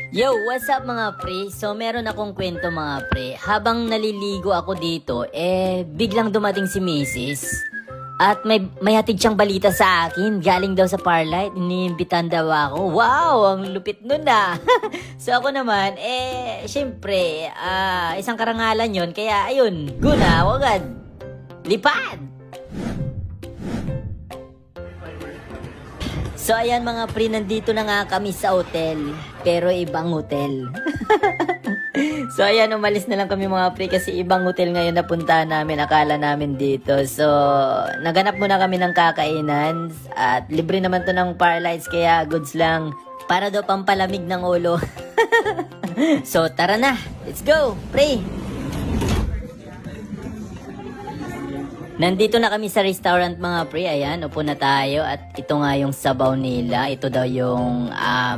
Yo, what's up mga pre? So meron akong kwento mga pre. Habang naliligo ako dito, biglang dumating si Mrs. At may hatid siyang balita sa akin. Galing daw sa Parlight, iniimbitan daw ako. Wow, ang lupit nun ah. So ako naman, syempre, isang karangalan yon. Kaya ayun, guna, wagad. Lipad! So ayan mga pre, nandito na nga kami sa hotel. Pero ibang hotel. So ayan, umalis na lang kami mga pre kasi ibang hotel ngayon na puntahan namin. Akala namin dito. So naganap muna kami ng kakainan. At libre naman to ng Parlights kaya goods lang. Para daw pampalamig ng ulo. So tara na, let's go pre. Nandito na kami sa restaurant mga pre. Ayan, upo na tayo. At ito nga yung sabaw nila. Ito daw yung